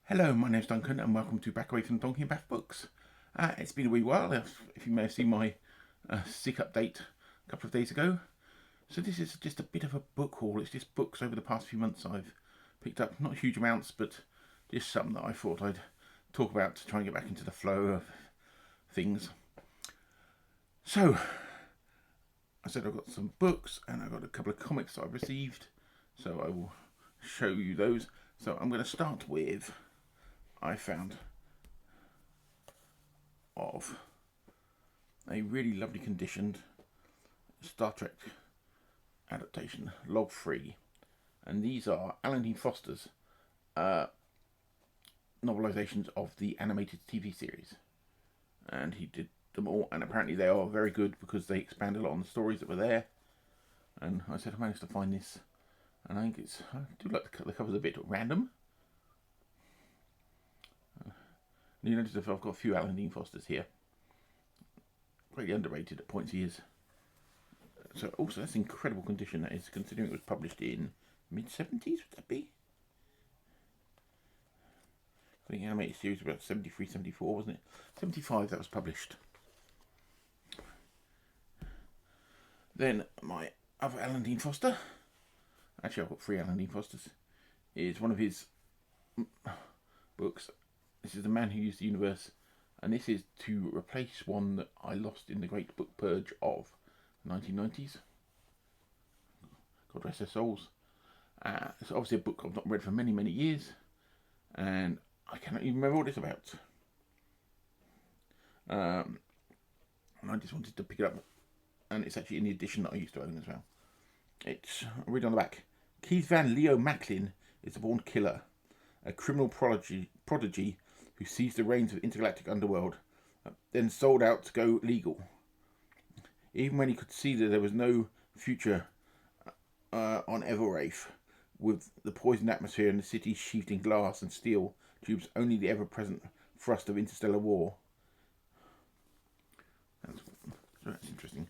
Hello, my name's Duncan and welcome to Back Away from Donkey and Bath Books. It's been a wee while, if you may have seen my sick update a couple of days ago. So this is just a bit of a book haul. It's just books over the past few months I've picked up. Not huge amounts, but just some that I thought I'd talk about to try and get back into the flow of things. So, I said I've got some books and I've got a couple of comics that I've received. So I will show you those. So I'm going to start with... I found of a really lovely conditioned Star Trek adaptation, log 3, and these are Alan Dean Foster's novelizations of the animated TV series, and he did them all, and apparently they are very good because they expand a lot on the stories that were there. And I said I managed to find this, and I do like the cover's a bit random. You notice I've got a few Alan Dean Fosters here. Greatly underrated at points he is. So also that's incredible condition that is, considering it was published in mid-70s, would that be? I think the animated series was about 73, 74, wasn't it? 75 that was published. Then my other Alan Dean Foster, actually I've got 3 Alan Dean Fosters, is one of his books. This is The Man Who Used the Universe, and this is to replace one that I lost in the Great Book Purge of the 1990s. God rest their souls. It's obviously a book I've not read for many, many years, and I cannot even remember what it's about. And I just wanted to pick it up, and it's actually in the edition that I used to own as well. I'll read on the back. Keith Van Leo Macklin is a born killer, a criminal prodigy who seized the reins of the intergalactic underworld, then sold out to go legal. Even when he could see that there was no future on Everwraith, with the poisoned atmosphere and the city sheathed in glass and steel tubes, only the ever-present thrust of interstellar war. That's interesting.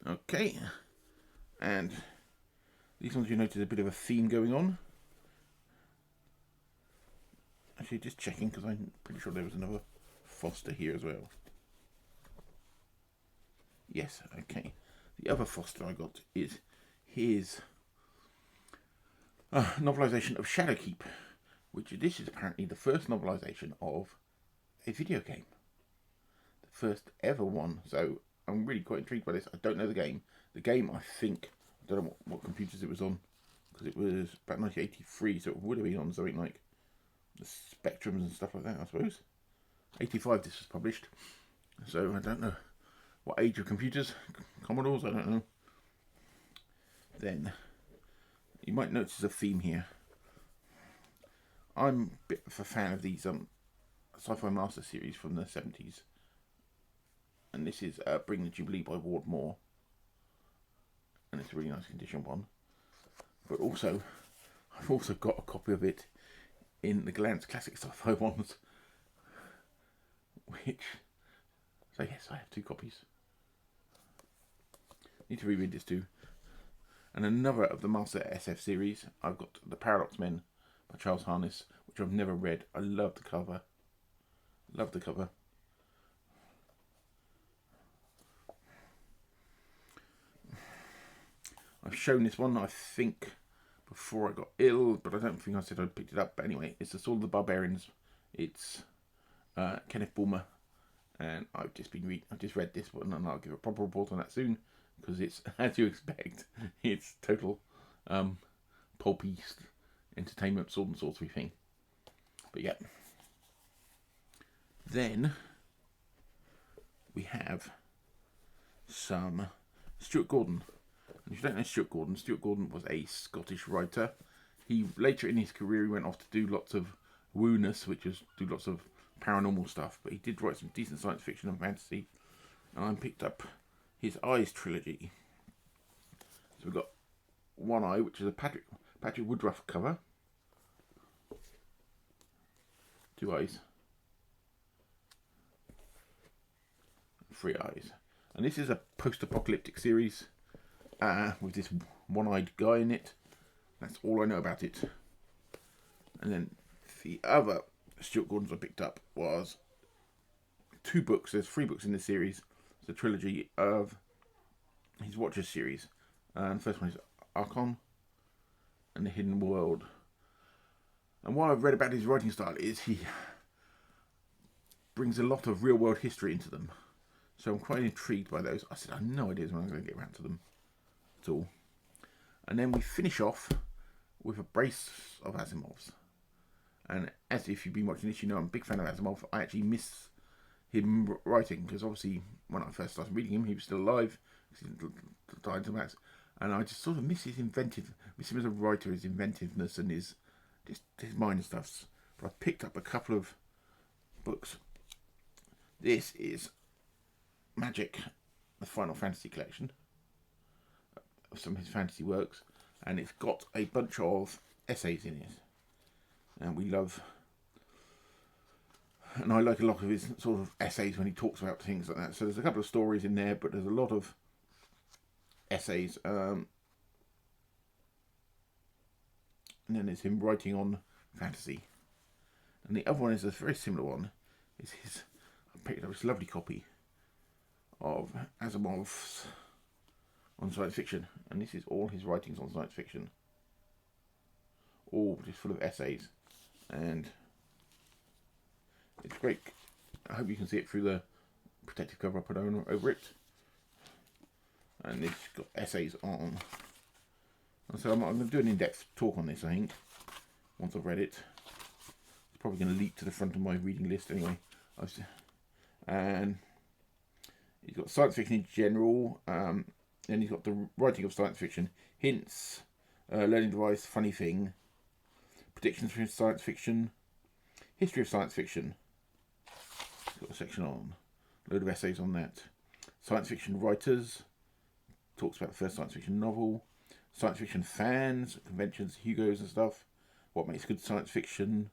Okay, and these ones you notice a bit of a theme going on. Actually, just checking because I'm pretty sure there was another Foster here as well. Yes, okay. The other Foster I got is his novelisation of Shadowkeep, which this is apparently the first novelisation of a video game. The first ever one. So I'm really quite intrigued by this. I don't know the game. The game, I think, I don't know what computers it was on, because it was about 1983, so it would have been on something like the Spectrums and stuff like that, I suppose. 85 this was published, so I don't know what age of computers, Commodores, I don't know. Then you might notice a theme here. I'm a bit of a fan of these Sci-Fi Master series from the 70s, and this is Bring the Jubilee by Ward Moore, and it's a really nice condition one. But also, I've also got a copy of it in the Glance Classic Sci-Fi ones, so yes, I have 2 copies. Need to reread this too. And another of the Master SF series, I've got The Paradox Men by Charles Harness, which I've never read. I love the cover. Love the cover. I've shown this one, I think, before I got ill, but I don't think I said I'd picked it up. But anyway, it's The Sword of the Barbarians. It's Kenneth Bulmer, and I've just read this one, and I'll give a proper report on that soon, because it's, as you expect, it's total pulpy entertainment, sword and sorcery thing. But yeah. Then we have some Stuart Gordon. And if you don't know Stuart Gordon was a Scottish writer. He later in his career he went off to do lots of woo-ness, which is do lots of paranormal stuff, but he did write some decent science fiction and fantasy. And I picked up his Eyes trilogy. So we've got One Eye, which is a Patrick Woodruff cover. 2 eyes. 3 eyes. And this is a post-apocalyptic series with this one-eyed guy in it. That's all I know about it. And then the other Stuart Gordon's I picked up was 2 books. There's 3 books in this series. It's a trilogy of his Watchers series. And the first one is Archon and the Hidden World. And what I've read about his writing style is he brings a lot of real world history into them. So I'm quite intrigued by those. I said I have no idea when I'm going to get around to them at all. And then we finish off with a brace of Asimov's. And as if you've been watching this, you know I'm a big fan of Asimov. I actually miss him writing, because obviously when I first started reading him, he was still alive. He died to Max. And I just sort of miss him as a writer, his inventiveness and his mind and stuff. But I picked up a couple of books. This is Magic, the Final Fantasy collection of some of his fantasy works, and it's got a bunch of essays in it. And I like a lot of his sort of essays when he talks about things like that. So there's a couple of stories in there, but there's a lot of essays. And then there's him writing on fantasy. And the other one is a very similar one. I picked up this lovely copy of Asimov's on science fiction. And this is all his writings on science fiction. All just full of essays. And it's great. I hope you can see it through the protective cover I put over it. And it's got essays on. And so I'm going to do an in-depth talk on this, I think, once I've read it. It's probably going to leap to the front of my reading list anyway. And he's got science fiction in general. Then he's got the writing of science fiction, hints, learning device, funny thing, predictions from science fiction, history of science fiction. He's got a section on a load of essays on that. Science fiction writers, talks about the first science fiction novel. Science fiction fans, conventions, Hugos and stuff. What makes good science fiction?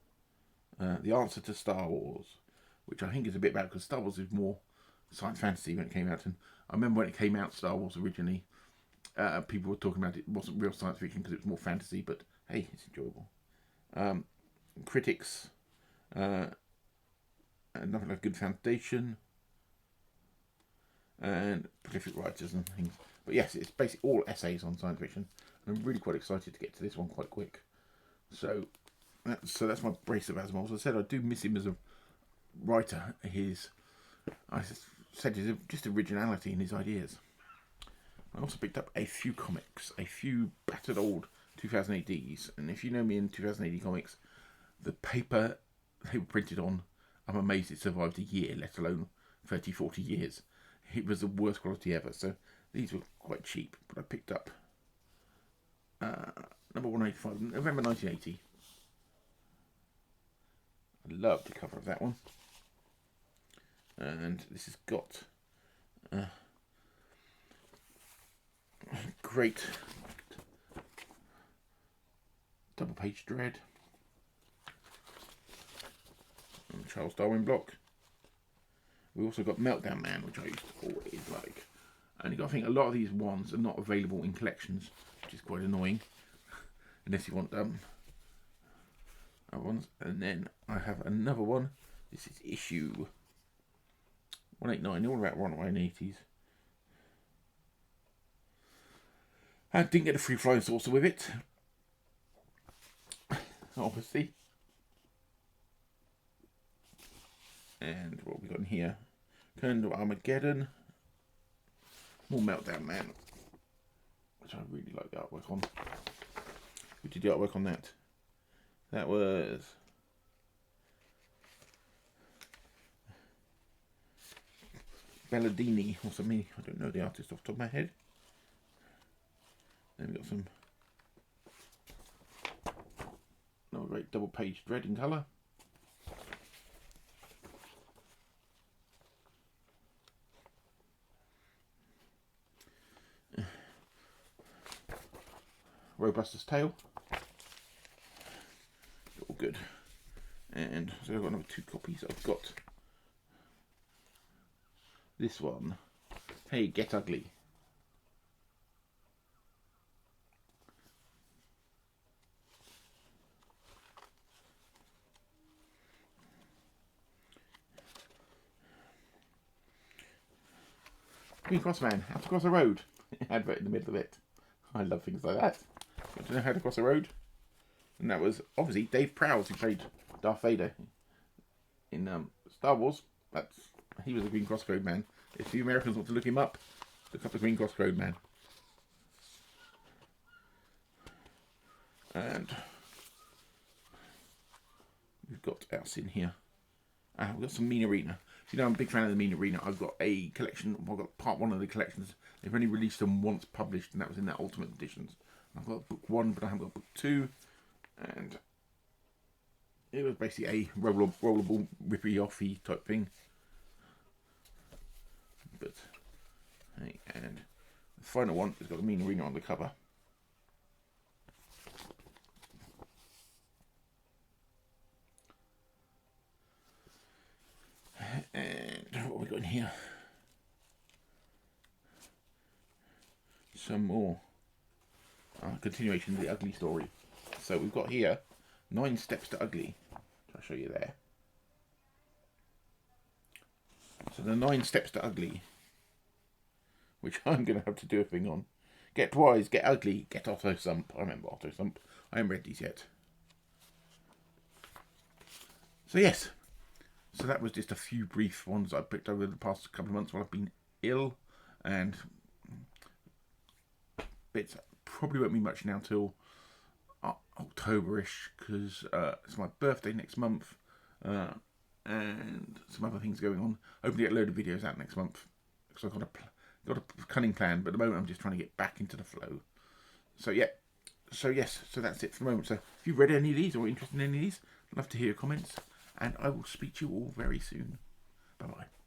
The answer to Star Wars, which I think is a bit bad because Star Wars is more science fantasy when it came out. And I remember when it came out, Star Wars originally, people were talking about it wasn't real science fiction because it was more fantasy, but hey, it's enjoyable. Critics, nothing like a good foundation, and prolific writers and things. But yes, it's basically all essays on science fiction, and I'm really quite excited to get to this one quite quick. So that's my brace of Asimov. As I said, I do miss him as a writer. His just originality in his ideas. I also picked up a few comics, a few battered old 2000 ADs, and if you know me in 2000 AD comics, the paper they were printed on, I'm amazed it survived a year, let alone 30, 40 years. It was the worst quality ever, so these were quite cheap, but I picked up number 185, November 1980. I love the cover of that one. And this has got great double page dread. And Charles Darwin block. We also got Meltdown Man, which I used to always like. And I think a lot of these ones are not available in collections, which is quite annoying. Unless you want other ones. And then I have another one. This is issue 189, all about 180s. I didn't get a free flying saucer with it, obviously. And what we got in here? Turn to Armageddon. More Meltdown Man, which I really like the artwork on. Who did the artwork on that? That was Belladini or something. I don't know the artist off the top of my head. Then we got some another great double page dread in colour. Robuster's Tale. All good. And so I've got another 2 copies. I've got this one. Hey, Get Ugly. Green Cross Man, how to cross a road. Advert in the middle of it. I love things like that. Want to know how to cross a road? And that was obviously Dave Prowse who played Darth Vader in Star Wars. He was a Green Cross Road Man. If the Americans want to look him up, look up the Green Cross Road Man. And we've got else in here. We've got some Mean Arena. So, you know, I'm a big fan of the Mean Arena. I've got a collection. I've got part one of the collections. They've only released them once published, and that was in their Ultimate Editions. I've got book 1, but I haven't got book 2. And it was basically a rollable, rippy-offy type thing. But, hey, and the final one has got the Mean Arena on the cover. And what have we got in here? Some more continuation of the Ugly story. So we've got here 9 Steps to Ugly. I'll show you there. So the 9 Steps to Ugly, which I'm going to have to do a thing on. Get wise, get ugly, get Otto Sump. I remember Otto Sump. I haven't read these yet. So yes. So that was just a few brief ones I picked over the past couple of months while I've been ill. And bits probably won't be much now till October-ish, because it's my birthday next month. And some other things going on. Hoping to get a load of videos out next month. Because I've got a cunning plan, but at the moment I'm just trying to get back into the flow. So yeah, so yes, so that's it for the moment. So if you've read any of these or interested in any of these, I'd love to hear your comments, and I will speak to you all very soon. Bye bye.